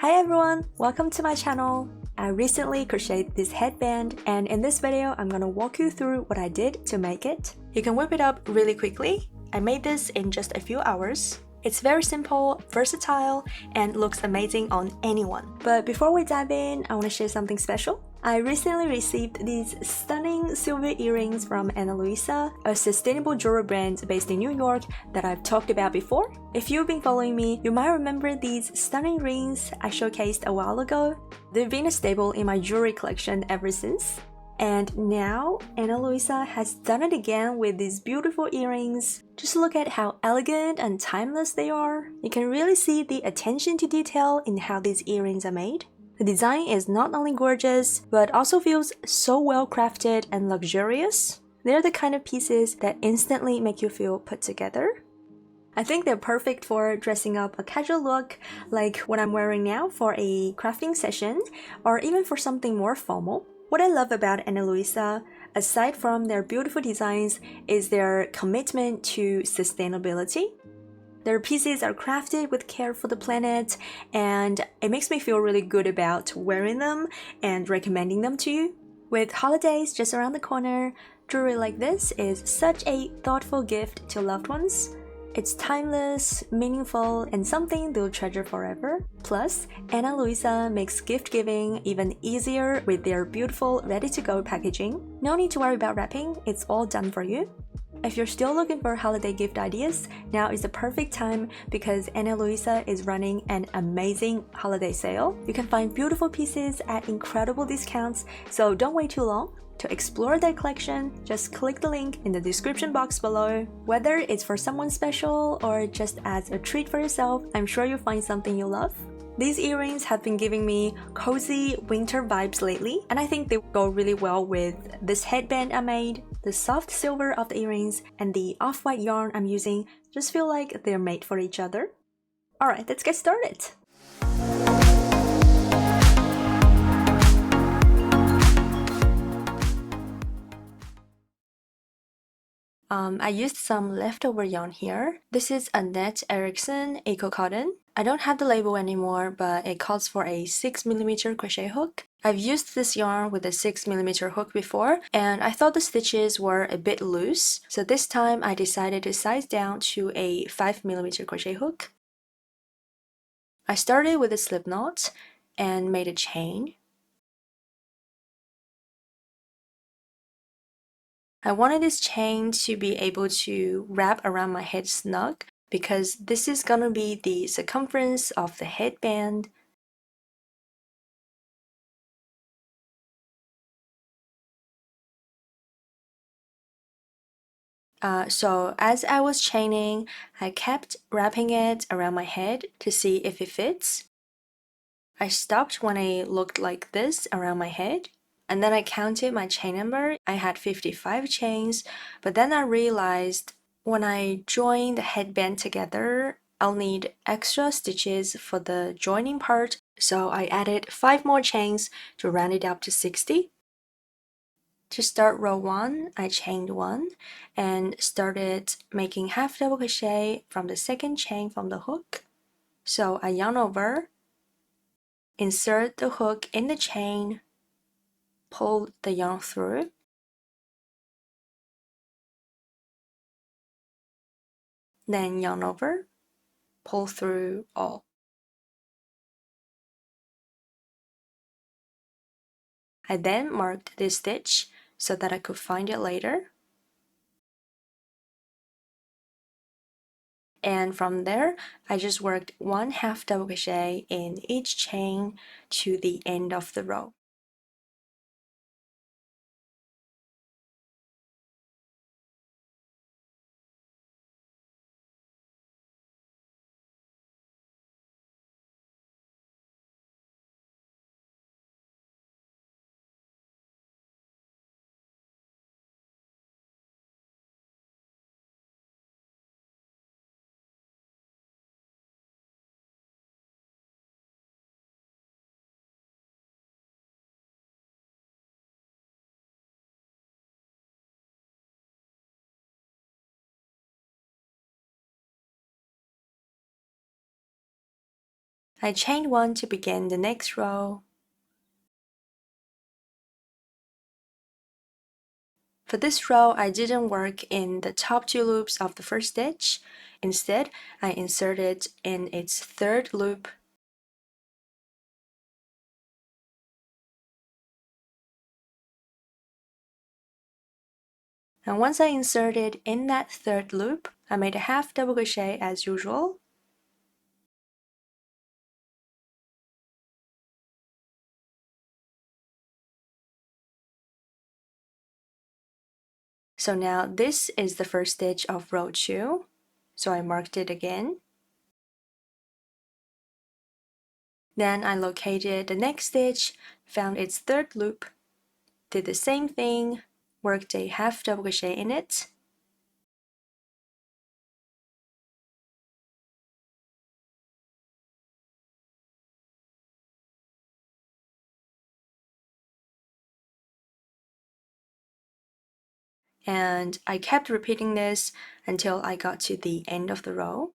Hi everyone, welcome to my channel. I recently crocheted this headband and in this video I'm gonna walk you through what I did to make it. You can whip it up really quickly. I made this in just a few hours. It's very simple, versatile, and looks amazing on anyone. But before we dive in, I want to share something special. I recently received these stunning silver earrings from Ana Luisa, a sustainable jewelry brand based in New York that I've talked about before. If you've been following me, you might remember these stunning rings I showcased a while ago. They've been a staple in my jewelry collection ever since. And now, Ana Luisa has done it again with these beautiful earrings. Just look at how elegant and timeless they are. You can really see the attention to detail in how these earrings are made. The design is not only gorgeous, but also feels so well crafted and luxurious. They're the kind of pieces that instantly make you feel put together. I think they're perfect for dressing up a casual look, like what I'm wearing now for a crafting session, or even for something more formal. What I love about Ana Luisa, aside from their beautiful designs, is their commitment to sustainability. Their pieces are crafted with care for the planet, and it makes me feel really good about wearing them and recommending them to you. With holidays just around the corner, jewelry like this is such a thoughtful gift to loved ones. It's timeless, meaningful, and something they'll treasure forever. Plus, Ana Luisa makes gift giving even easier with their beautiful ready-to-go packaging. No need to worry about wrapping, it's all done for you. If you're still looking for holiday gift ideas, now is the perfect time because Ana Luisa is running an amazing holiday sale. You can find beautiful pieces at incredible discounts, so don't wait too long. To explore their collection, just click the link in the description box below. Whether it's for someone special or just as a treat for yourself, I'm sure you'll find something you love. These earrings have been giving me cozy winter vibes lately, and I think they go really well with this headband I made. The soft silver of the earrings and the off-white yarn I'm using just feel like they're made for each other. Alright, let's get started! I used some leftover yarn here. This is a Net Erickson Eco Cotton. I don't have the label anymore, but it calls for a 6mm crochet hook. I've used this yarn with a 6mm hook before, and I thought the stitches were a bit loose, so this time I decided to size down to a 5mm crochet hook. I started with a slip knot and made a chain. I wanted this chain to be able to wrap around my head snug because this is gonna be the circumference of the headband. So as I was chaining, I kept wrapping it around my head to see if it fits. I stopped when I looked like this around my head, and then I counted my chain number. I had 55 chains, but then I realized when I join the headband together, I'll need extra stitches for the joining part, so I added 5 more chains to round it up to 60. To start row 1, I chained 1 and started making half double crochet from the second chain from the hook. So I yarn over, insert the hook in the chain, pull the yarn through, then yarn over, pull through all. I then marked this stitch so that I could find it later. And from there, I just worked 1 half double crochet in each chain to the end of the row. I chained 1 to begin the next row. For this row, I didn't work in the top 2 loops of the first stitch. Instead, I inserted in its 3rd loop. And once I inserted in that 3rd loop, I made a half double crochet as usual. So now this is the first stitch of row 2, so I marked it again. Then I located the next stitch, found its 3rd loop, did the same thing, worked a half double crochet in it, and I kept repeating this until I got to the end of the row.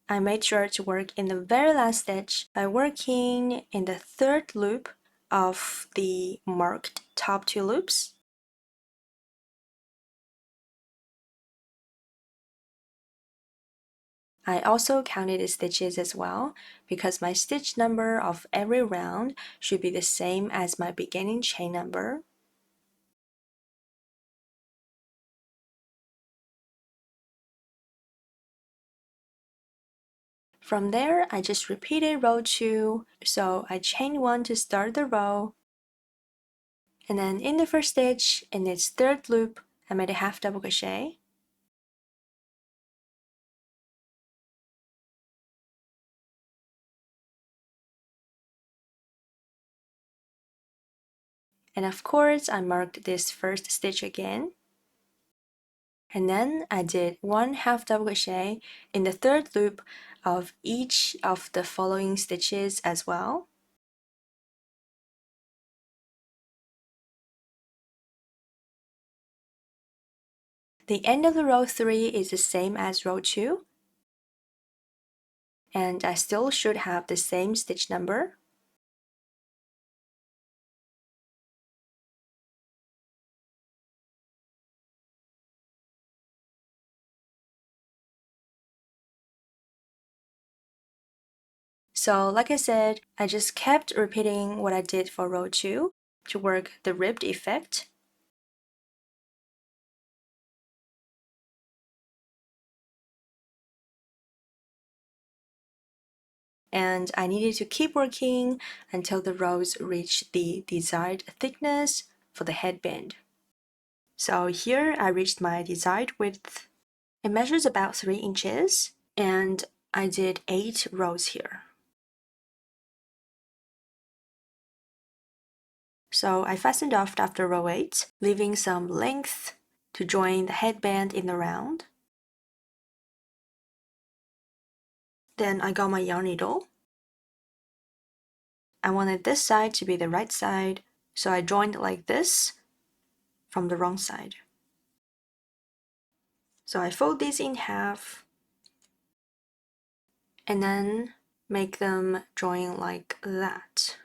I made sure to work in the very last stitch by working in the 3rd loop of the marked top 2 loops. I also counted the stitches as well, because my stitch number of every round should be the same as my beginning chain number. From there, I just repeated row 2, so I chained 1 to start the row, and then in the first stitch, in its 3rd loop, I made a half double crochet. And of course, I marked this first stitch again. And then I did 1 half double crochet in the 3rd loop of each of the following stitches as well. The end of the row 3 is the same as row 2, and I still should have the same stitch number. So like I said, I just kept repeating what I did for row 2 to work the ribbed effect. And I needed to keep working until the rows reached the desired thickness for the headband. So here I reached my desired width. It measures about 3 inches, and I did 8 rows here. So I fastened off after row 8, leaving some length to join the headband in the round. Then I got my yarn needle. I wanted this side to be the right side, so I joined like this from the wrong side. So I fold these in half and then make them join like that.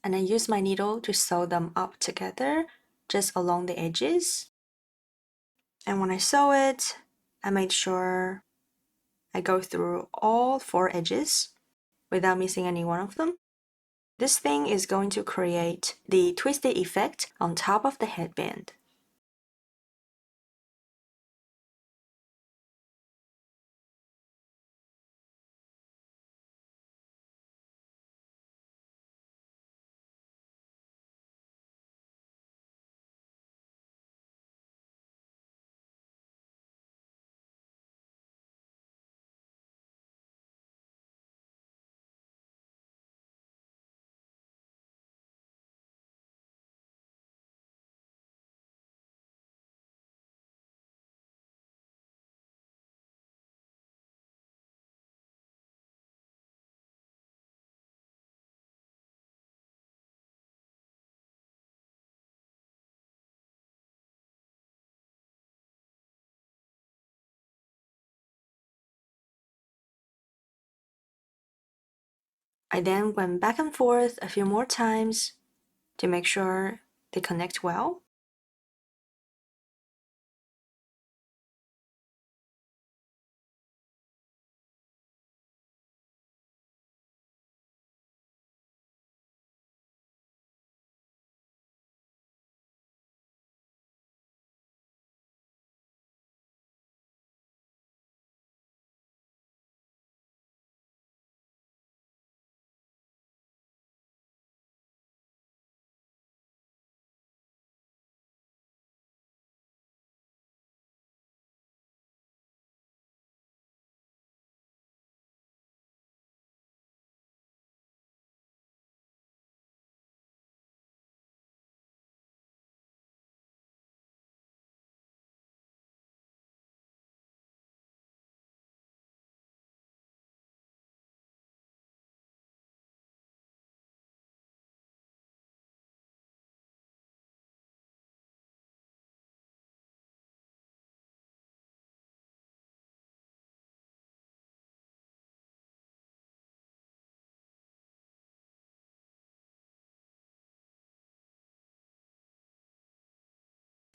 And I use my needle to sew them up together just along the edges. And when I sew it, I made sure I go through all 4 edges without missing any one of them. This thing is going to create the twisted effect on top of the headband. I then went back and forth a few more times to make sure they connect well.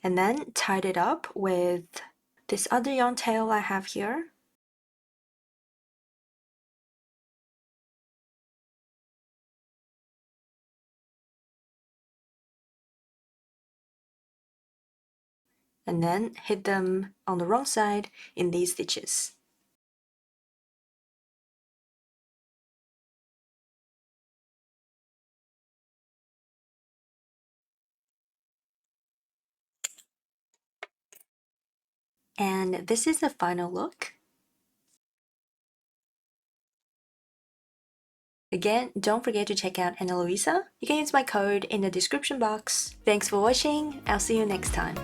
And then tied it up with this other yarn tail I have here. And then hit them on the wrong side in these stitches. And this is the final look. Again, don't forget to check out Ana Luisa. You can use my code in the description box. Thanks for watching. I'll see you next time.